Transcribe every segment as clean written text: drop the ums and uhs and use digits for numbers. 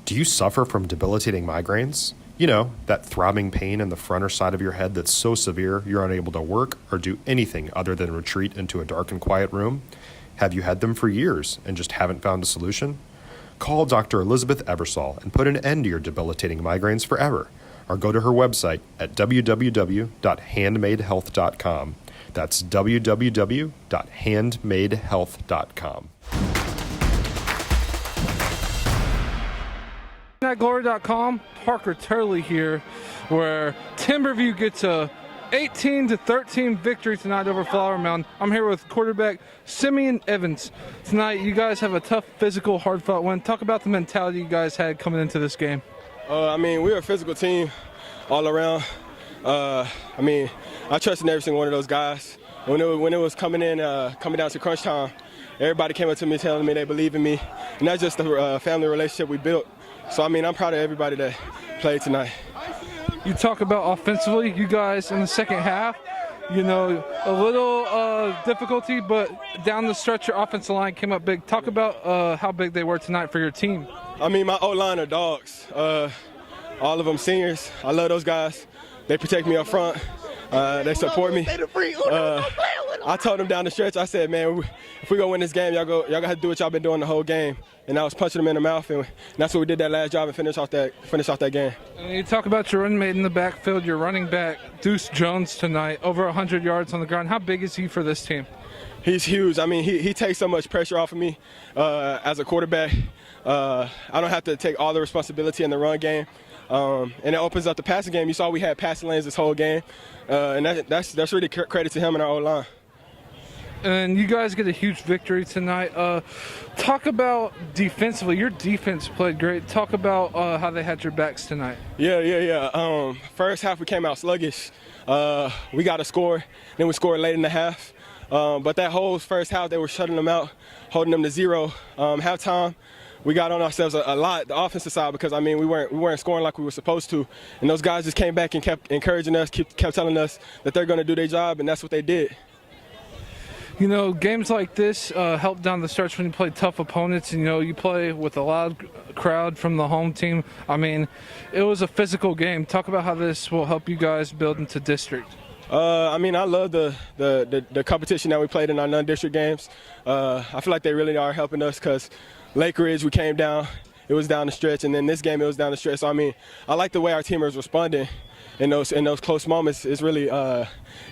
Do you suffer from debilitating migraines? You know, that throbbing pain in the front or side of your head that's so severe you're unable to work or do anything other than retreat into a dark and quiet room? Have you had them for years and just haven't found a solution? Call Dr. Elizabeth Ebersol and put an end to your debilitating migraines forever, or go to her website at www.handmadehealth.com. That's www.handmadehealth.com. At glory.com, Parker Turley here, where Timberview gets a 18-13 victory tonight over Flower Mound. I'm here with quarterback Simeon Evans. Tonight, you guys have a tough, physical, hard-fought win. Talk about the mentality you guys had coming into this game. We're a physical team all around. I trusted every single one of those guys. When it was coming down to crunch time, everybody came up to me telling me they believe in me, and that's just the family relationship we built. So, I'm proud of everybody that played tonight. You talk about offensively, you guys in the second half, a little difficulty, but down the stretch, your offensive line came up big. Talk about how big they were tonight for your team. My O-line are dogs. All of them seniors. I love those guys. They protect me up front. They support me. I told them down the stretch, I said, man, if we go win this game, y'all gotta have to do what y'all been doing the whole game. And I was punching them in the mouth, and that's what we did that last drive and finish off that game. And you talk about your roommate in the backfield, your running back, Deuce Jones tonight, over 100 yards on the ground. How big is he for this team? He's huge. He takes so much pressure off of me as a quarterback. I don't have to take all the responsibility in the run game. And it opens up the passing game. You saw we had passing lanes this whole game, and that's really credit to him and our O-line. And you guys get a huge victory tonight. Talk about defensively. Your defense played great. Talk about how they had your backs tonight. Yeah. First half we came out sluggish. We got a score, then we scored late in the half. But that whole first half they were shutting them out, holding them to zero. Halftime, we got on ourselves a lot, the offensive side, because we weren't scoring like we were supposed to, and those guys just came back and kept encouraging us, kept telling us that they're going to do their job, and that's what they did. Games like this help down the stretch when you play tough opponents, and you play with a loud crowd from the home team. It was a physical game. Talk about how this will help you guys build into district. I love the competition that we played in our non-district games. I feel like they really are helping us, because Lake Ridge, we came down, it was down the stretch, and then this game it was down the stretch. So I like the way our team is responding in those close moments. It's really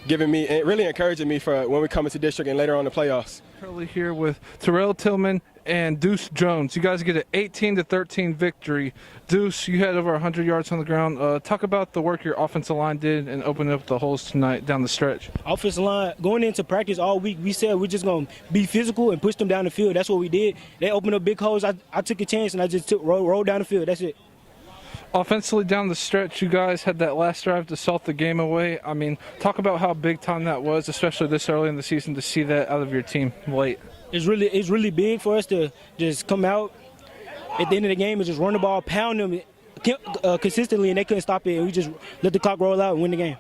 really encouraging me for when we come into district and later on the playoffs. Currently here with Terrell Tillman and Deuce Jones. You guys get an 18-13 victory. Deuce, you had over 100 yards on the ground. Talk about the work your offensive line did and opening up the holes tonight down the stretch. Offensive line, going into practice all week, we said we're just going to be physical and push them down the field. That's what we did. They opened up big holes. I took a chance, and I just rolled down the field. That's it. Offensively down the stretch, you guys had that last drive to salt the game away. Talk about how big time that was, especially this early in the season, to see that out of your team late. It's really big for us to just come out at the end of the game and just run the ball, pound them consistently, and they couldn't stop it. And we just let the clock roll out and win the game.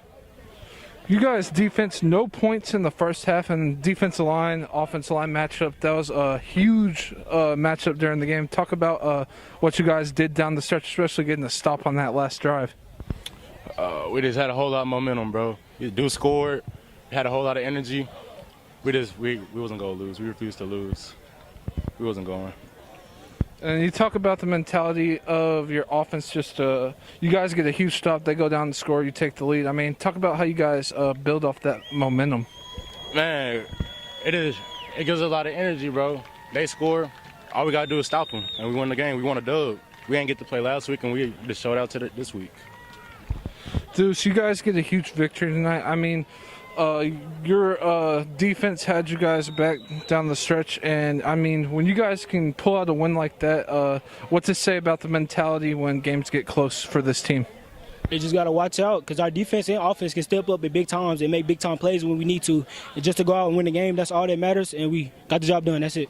You guys, defense, no points in the first half, and defensive line, offensive line matchup. That was a huge matchup during the game. Talk about what you guys did down the stretch, especially getting a stop on that last drive. We just had a whole lot of momentum, bro. Deuce scored, had a whole lot of energy. We wasn't going to lose. We refused to lose. We wasn't going. And you talk about the mentality of your offense. You guys get a huge stop, they go down and score, you take the lead. Talk about how you guys build off that momentum. Man, it gives us a lot of energy, bro. They score, all we got to do is stop them, and we win the game. We won a dub. We ain't get to play last week, and we just showed out this week. Deuce, you guys get a huge victory tonight. Your defense had you guys back down the stretch, and when you guys can pull out a win like that, what's it say about the mentality when games get close for this team? They just got to watch out, because our defense and offense can step up at big times and make big time plays when we need to. And just to go out and win the game, that's all that matters, and we got the job done. That's it.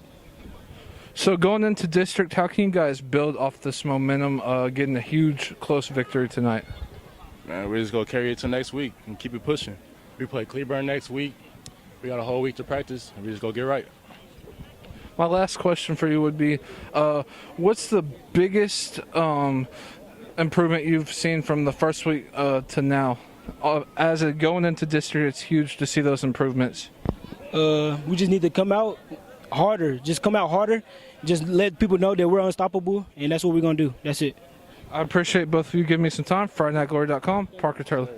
So going into district, how can you guys build off this momentum, getting a huge close victory tonight? Man, we're just going to carry it to next week and keep it pushing. We play Cleburne next week. We got a whole week to practice, and we just go get right. My last question for you would be, what's the biggest improvement you've seen from the first week to now? As a going into district, it's huge to see those improvements. We just need to come out harder. Just come out harder. Just let people know that we're unstoppable, and that's what we're going to do. That's it. I appreciate both of you giving me some time. FridayNightGlory.com, Parker Turley.